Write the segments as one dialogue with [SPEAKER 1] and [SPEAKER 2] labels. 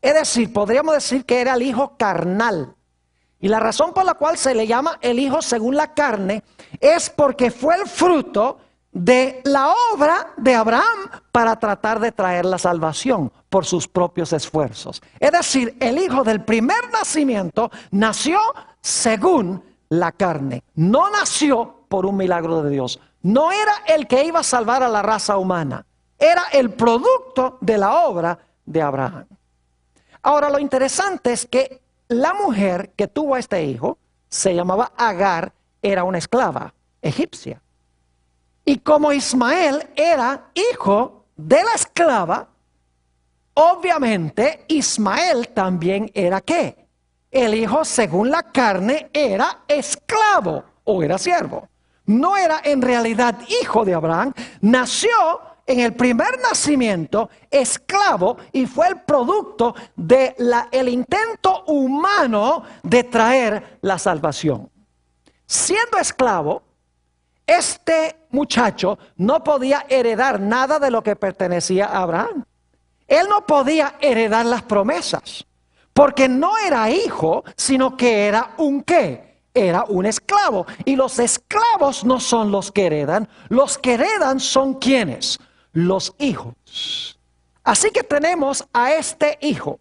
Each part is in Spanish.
[SPEAKER 1] Es decir, podríamos decir que era el hijo carnal. Y la razón por la cual se le llama el hijo según la carne es porque fue el fruto de la obra de Abraham para tratar de traer la salvación por sus propios esfuerzos. Es decir, el hijo del primer nacimiento nació según la carne. No nació por un milagro de Dios. No era el que iba a salvar a la raza humana. Era el producto de la obra de Abraham. Ahora, lo interesante es que la mujer que tuvo a este hijo se llamaba Agar, era una esclava egipcia. Y como Ismael era hijo de la esclava, obviamente Ismael también era ¿qué? El hijo según la carne era esclavo o era siervo. No era en realidad hijo de Abraham, nació en el primer nacimiento esclavo y fue el producto del intento humano de traer la salvación. Siendo esclavo, este muchacho no podía heredar nada de lo que pertenecía a Abraham. Él no podía heredar las promesas, porque no era hijo, sino que era un ¿qué? Era un esclavo. Y los esclavos no son los que heredan. Los que heredan son ¿quiénes? Los hijos. Así que tenemos a este hijo,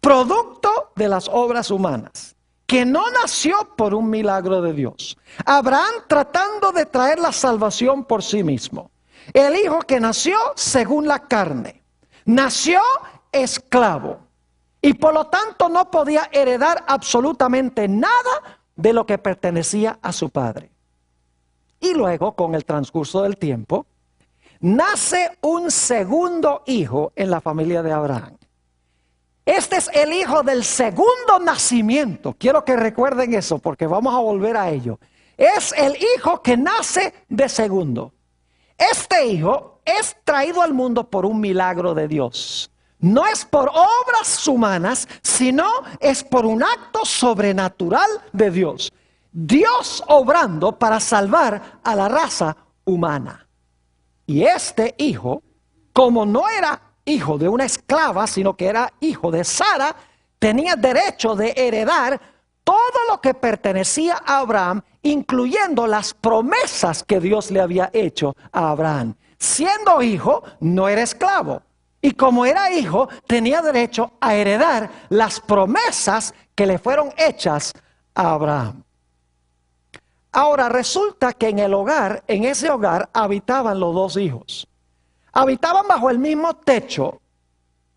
[SPEAKER 1] producto de las obras humanas, que no nació por un milagro de Dios. Abraham tratando de traer la salvación por sí mismo. El hijo que nació según la carne. Nació esclavo. Y por lo tanto no podía heredar absolutamente nada de lo que pertenecía a su padre. Y luego, con el transcurso del tiempo, nace un segundo hijo en la familia de Abraham. Este es el hijo del segundo nacimiento. Quiero que recuerden eso porque vamos a volver a ello. Es el hijo que nace de segundo. Este hijo es traído al mundo por un milagro de Dios. No es por obras humanas, sino es por un acto sobrenatural de Dios. Dios obrando para salvar a la raza humana. Y este hijo, como no era hijo de una esclava, sino que era hijo de Sara, tenía derecho de heredar todo lo que pertenecía a Abraham, incluyendo las promesas que Dios le había hecho a Abraham. Siendo hijo, no era esclavo. Y como era hijo, tenía derecho a heredar las promesas que le fueron hechas a Abraham. Ahora resulta que en ese hogar habitaban los dos hijos. Habitaban bajo el mismo techo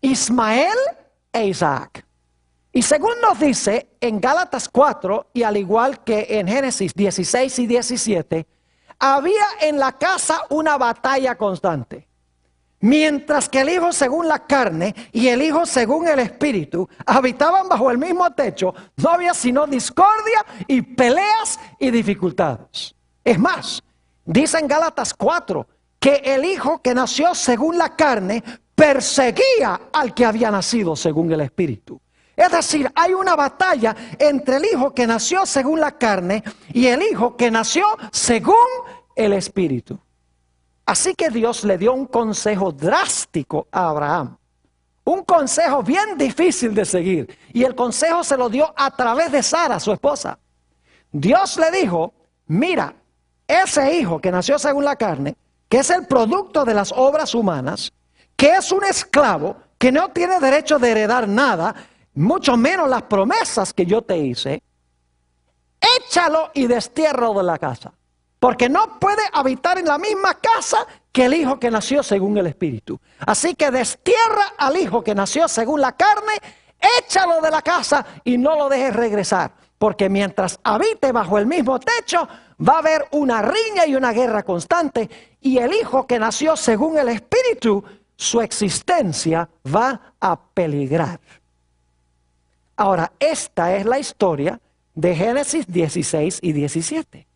[SPEAKER 1] Ismael e Isaac. Y según nos dice en Gálatas 4, y al igual que en Génesis 16 y 17, había en la casa una batalla constante. Mientras que el hijo según la carne y el hijo según el espíritu habitaban bajo el mismo techo, no había sino discordia y peleas y dificultades. Es más, dice en Gálatas 4 que el hijo que nació según la carne perseguía al que había nacido según el espíritu. Es decir, hay una batalla entre el hijo que nació según la carne y el hijo que nació según el espíritu. Así que Dios le dio un consejo drástico a Abraham. Un consejo bien difícil de seguir. Y el consejo se lo dio a través de Sara, su esposa. Dios le dijo, mira, ese hijo que nació según la carne, que es el producto de las obras humanas, que es un esclavo, que no tiene derecho de heredar nada, mucho menos las promesas que yo te hice, échalo y destiérralo de la casa. Porque no puede habitar en la misma casa que el hijo que nació según el espíritu. Así que destierra al hijo que nació según la carne, échalo de la casa y no lo dejes regresar. Porque mientras habite bajo el mismo techo, va a haber una riña y una guerra constante. Y el hijo que nació según el espíritu, su existencia va a peligrar. Ahora, esta es la historia de Génesis 16 y 17.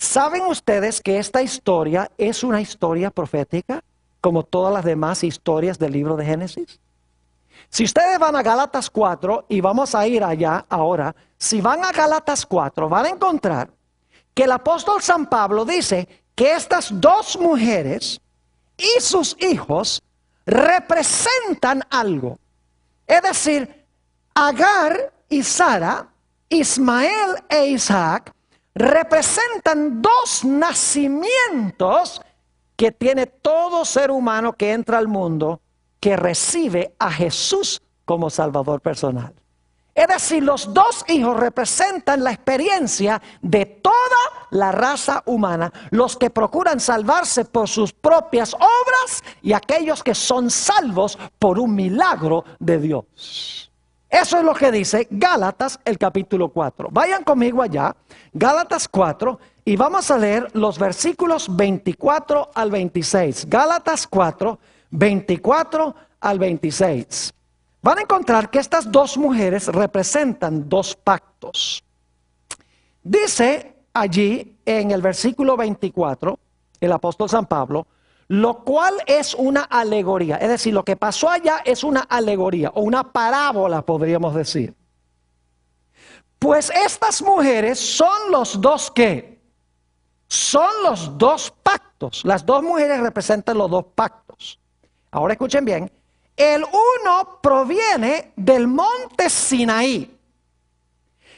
[SPEAKER 1] ¿Saben ustedes que esta historia es una historia profética, como todas las demás historias del libro de Génesis? Si ustedes van a Gálatas 4, y vamos a ir allá ahora, si van a Gálatas 4, van a encontrar que el apóstol San Pablo dice que estas dos mujeres y sus hijos representan algo. Es decir, Agar y Sara, Ismael e Isaac, representan dos nacimientos que tiene todo ser humano que entra al mundo, que recibe a Jesús como Salvador personal. Es decir, los dos hijos representan la experiencia de toda la raza humana, los que procuran salvarse por sus propias obras y aquellos que son salvos por un milagro de Dios. Eso es lo que dice Gálatas, el capítulo 4. Vayan conmigo allá, Gálatas 4, y vamos a leer los versículos 24 al 26. Gálatas 4, 24 al 26. Van a encontrar que estas dos mujeres representan dos pactos. Dice allí en el versículo 24, el apóstol San Pablo, lo cual es una alegoría. Es decir, lo que pasó allá es una alegoría o una parábola, podríamos decir. Pues estas mujeres son los dos ¿qué? Son los dos pactos. Las dos mujeres representan los dos pactos. Ahora escuchen bien. El uno proviene del monte Sinaí,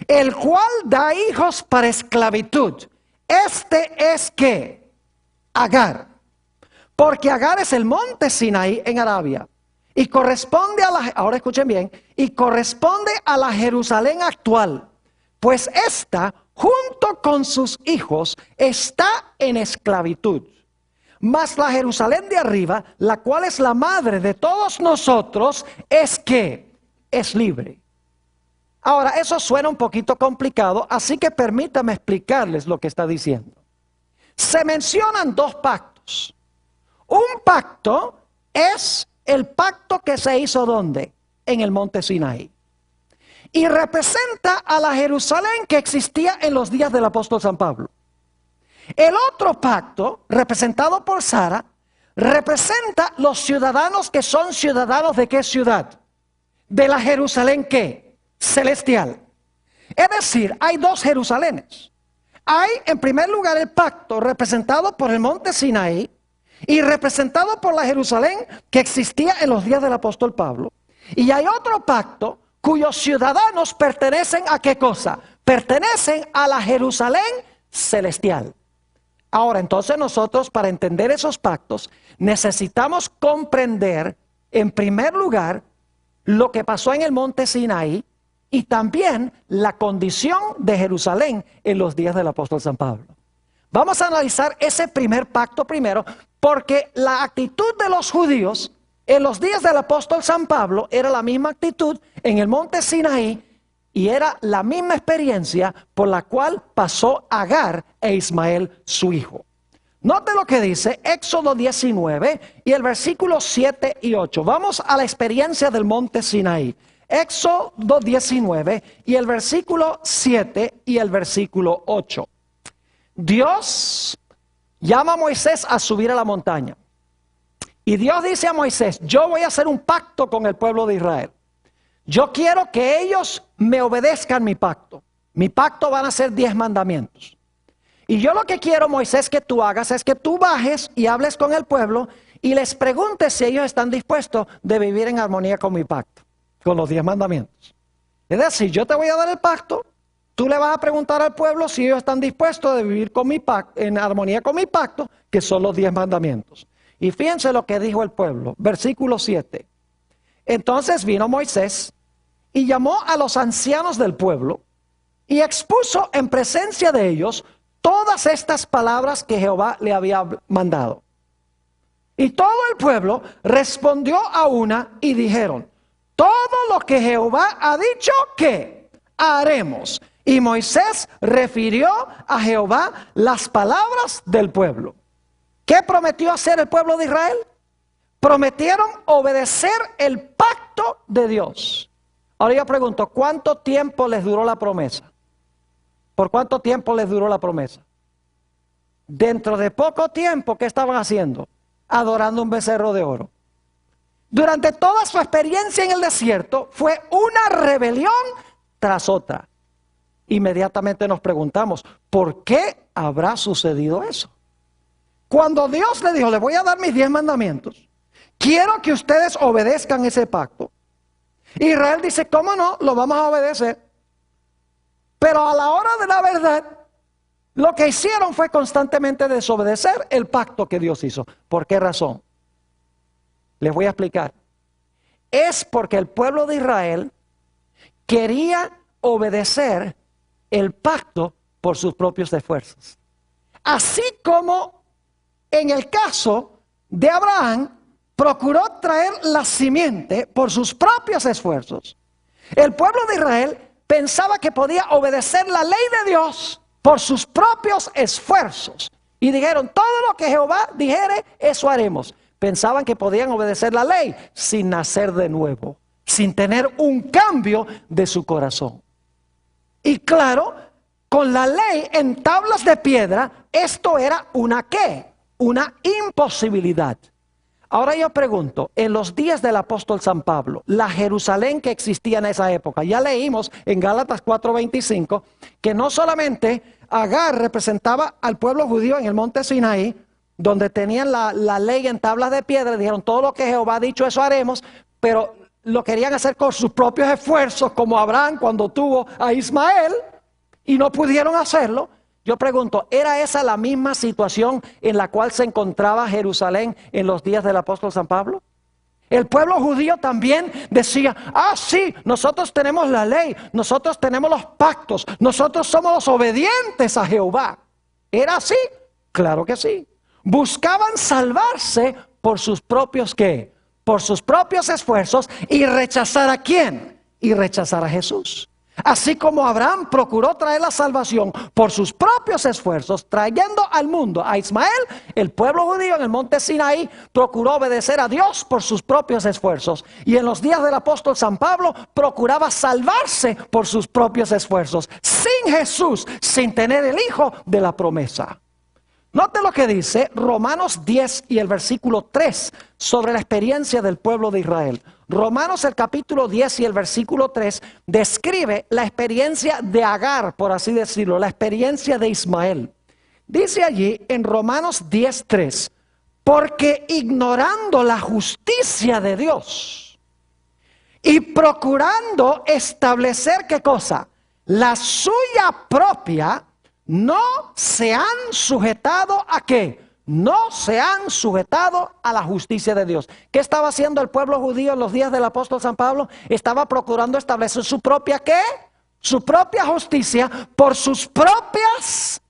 [SPEAKER 1] el cual da hijos para esclavitud. Este es ¿qué? Agar. Porque Agar es el monte Sinaí en Arabia. Y corresponde a la, ahora escuchen bien, y corresponde a la Jerusalén actual. Pues esta, junto con sus hijos, está en esclavitud. Mas la Jerusalén de arriba, la cual es la madre de todos nosotros, es que es libre. Ahora, eso suena un poquito complicado, así que permítame explicarles lo que está diciendo. Se mencionan dos pactos. Un pacto es el pacto que se hizo ¿dónde? En el monte Sinaí. Y representa a la Jerusalén que existía en los días del apóstol San Pablo. El otro pacto, representado por Sara, representa los ciudadanos que son ciudadanos ¿de qué ciudad? De la Jerusalén ¿qué? Celestial. Es decir, hay dos Jerusalenes. Hay en primer lugar el pacto representado por el monte Sinaí y representado por la Jerusalén que existía en los días del apóstol Pablo. Y hay otro pacto cuyos ciudadanos pertenecen ¿a qué cosa? Pertenecen a la Jerusalén celestial. Ahora, entonces nosotros para entender esos pactos necesitamos comprender en primer lugar lo que pasó en el monte Sinaí y también la condición de Jerusalén en los días del apóstol San Pablo. Vamos a analizar ese primer pacto primero porque la actitud de los judíos en los días del apóstol San Pablo era la misma actitud en el monte Sinaí y era la misma experiencia por la cual pasó Agar e Ismael su hijo. Note lo que dice Éxodo 19 y el versículo 7 y 8. Vamos a la experiencia del monte Sinaí. Éxodo 19 y el versículo 7 y el versículo 8. Dios llama a Moisés a subir a la montaña. Y Dios dice a Moisés, yo voy a hacer un pacto con el pueblo de Israel. Yo quiero que ellos me obedezcan mi pacto. Mi pacto van a ser 10 mandamientos. Y yo lo que quiero, Moisés, que tú hagas es que tú bajes y hables con el pueblo y les preguntes si ellos están dispuestos de vivir en armonía con mi pacto, con los 10 mandamientos. Es decir, yo te voy a dar el pacto, tú le vas a preguntar al pueblo si ellos están dispuestos de vivir con mi pacto, en armonía con mi pacto, que son los 10 mandamientos. Y fíjense lo que dijo el pueblo, versículo 7. Entonces vino Moisés y llamó a los ancianos del pueblo y expuso en presencia de ellos todas estas palabras que Jehová le había mandado. Y todo el pueblo respondió a una y dijeron, todo lo que Jehová ha dicho, ¿qué haremos? Y Moisés refirió a Jehová las palabras del pueblo. ¿Qué prometió hacer el pueblo de Israel? Prometieron obedecer el pacto de Dios. Ahora yo pregunto, ¿cuánto tiempo les duró la promesa? ¿Por cuánto tiempo les duró la promesa? Dentro de poco tiempo, ¿qué estaban haciendo? Adorando un becerro de oro. Durante toda su experiencia en el desierto, fue una rebelión tras otra. Inmediatamente nos preguntamos, ¿por qué habrá sucedido eso? Cuando Dios le dijo, le voy a dar mis 10 mandamientos, quiero que ustedes obedezcan ese pacto. Israel dice, ¿cómo no? Lo vamos a obedecer. Pero a la hora de la verdad, lo que hicieron fue constantemente desobedecer el pacto que Dios hizo. ¿Por qué razón? Les voy a explicar. Es porque el pueblo de Israel quería obedecer el pacto por sus propios esfuerzos. Así como en el caso de Abraham, procuró traer la simiente por sus propios esfuerzos. El pueblo de Israel pensaba que podía obedecer la ley de Dios por sus propios esfuerzos. Y dijeron, todo lo que Jehová dijere, eso haremos. Pensaban que podían obedecer la ley sin nacer de nuevo, sin tener un cambio de su corazón. Y claro, con la ley en tablas de piedra, esto era una ¿qué? Una imposibilidad. Ahora yo pregunto, en los días del apóstol San Pablo, la Jerusalén que existía en esa época, ya leímos en Gálatas 4:25, que no solamente Agar representaba al pueblo judío en el monte Sinaí, donde tenían la ley en tablas de piedra, dijeron todo lo que Jehová ha dicho eso haremos, pero lo querían hacer con sus propios esfuerzos, como Abraham cuando tuvo a Ismael, y no pudieron hacerlo. Yo pregunto, ¿era esa la misma situación en la cual se encontraba Jerusalén en los días del apóstol San Pablo? El pueblo judío también decía, sí, nosotros tenemos la ley, nosotros tenemos los pactos, nosotros somos los obedientes a Jehová. ¿Era así? Claro que sí. Buscaban salvarse por sus propios ¿qué? Por sus propios esfuerzos y rechazar ¿a quién? Y rechazar a Jesús. Así como Abraham procuró traer la salvación por sus propios esfuerzos, trayendo al mundo a Ismael, el pueblo judío en el monte Sinaí procuró obedecer a Dios por sus propios esfuerzos. Y en los días del apóstol San Pablo procuraba salvarse por sus propios esfuerzos, sin Jesús, sin tener el Hijo de la promesa. Note lo que dice Romanos 10 y el versículo 3 sobre la experiencia del pueblo de Israel. Romanos el capítulo 10 y el versículo 3 describe la experiencia de Agar, por así decirlo, la experiencia de Ismael. Dice allí en Romanos 10:3, porque ignorando la justicia de Dios y procurando establecer ¿qué cosa? La suya propia, no se han sujetado ¿a qué? No se han sujetado a la justicia de Dios. ¿Qué estaba haciendo el pueblo judío en los días del apóstol San Pablo? Estaba procurando establecer su propia ¿qué? Su propia justicia por sus propias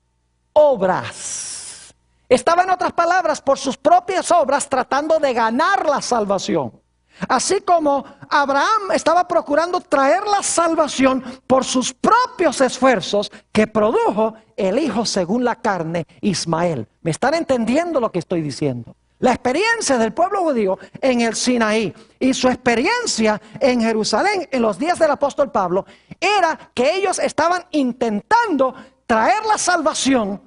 [SPEAKER 1] obras. Estaba, en otras palabras, por sus propias obras tratando de ganar la salvación. Así como Abraham estaba procurando traer la salvación por sus propios esfuerzos que produjo el hijo según la carne, Ismael. ¿Me están entendiendo lo que estoy diciendo? La experiencia del pueblo judío en el Sinaí y su experiencia en Jerusalén en los días del apóstol Pablo era que ellos estaban intentando traer la salvación,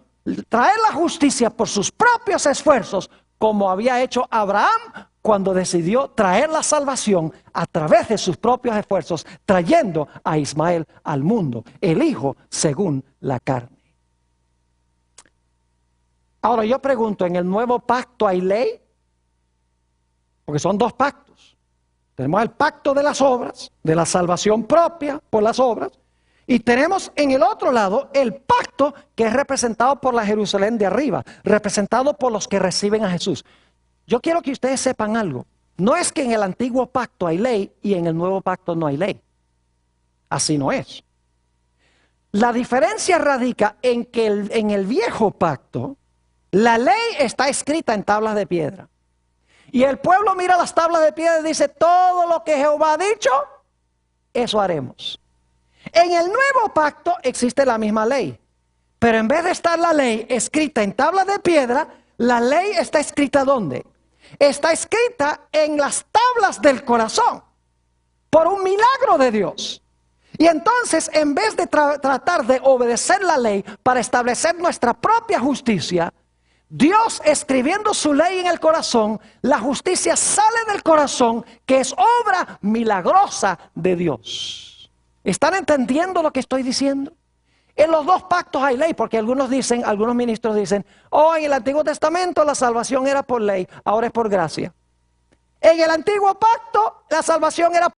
[SPEAKER 1] traer la justicia por sus propios esfuerzos, como había hecho Abraham cuando decidió traer la salvación a través de sus propios esfuerzos, trayendo a Ismael al mundo, el hijo según la carne. Ahora yo pregunto, ¿en el nuevo pacto hay ley? Porque son dos pactos. Tenemos el pacto de las obras, de la salvación propia por las obras, y tenemos en el otro lado el pacto que es representado por la Jerusalén de arriba, representado por los que reciben a Jesús. Yo quiero que ustedes sepan algo. No es que en el antiguo pacto hay ley y en el nuevo pacto no hay ley. Así no es. La diferencia radica en que en el viejo pacto la ley está escrita en tablas de piedra. Y el pueblo mira las tablas de piedra y dice, todo lo que Jehová ha dicho, eso haremos. En el nuevo pacto existe la misma ley. Pero en vez de estar la ley escrita en tablas de piedra, la ley está escrita ¿dónde? Está escrita en las tablas del corazón, por un milagro de Dios. Y entonces, en vez de tratar de obedecer la ley para establecer nuestra propia justicia, Dios escribiendo su ley en el corazón, la justicia sale del corazón, que es obra milagrosa de Dios. ¿Están entendiendo lo que estoy diciendo? En los dos pactos hay ley, porque algunos ministros dicen, en el Antiguo Testamento la salvación era por ley, ahora es por gracia. En el Antiguo Pacto la salvación era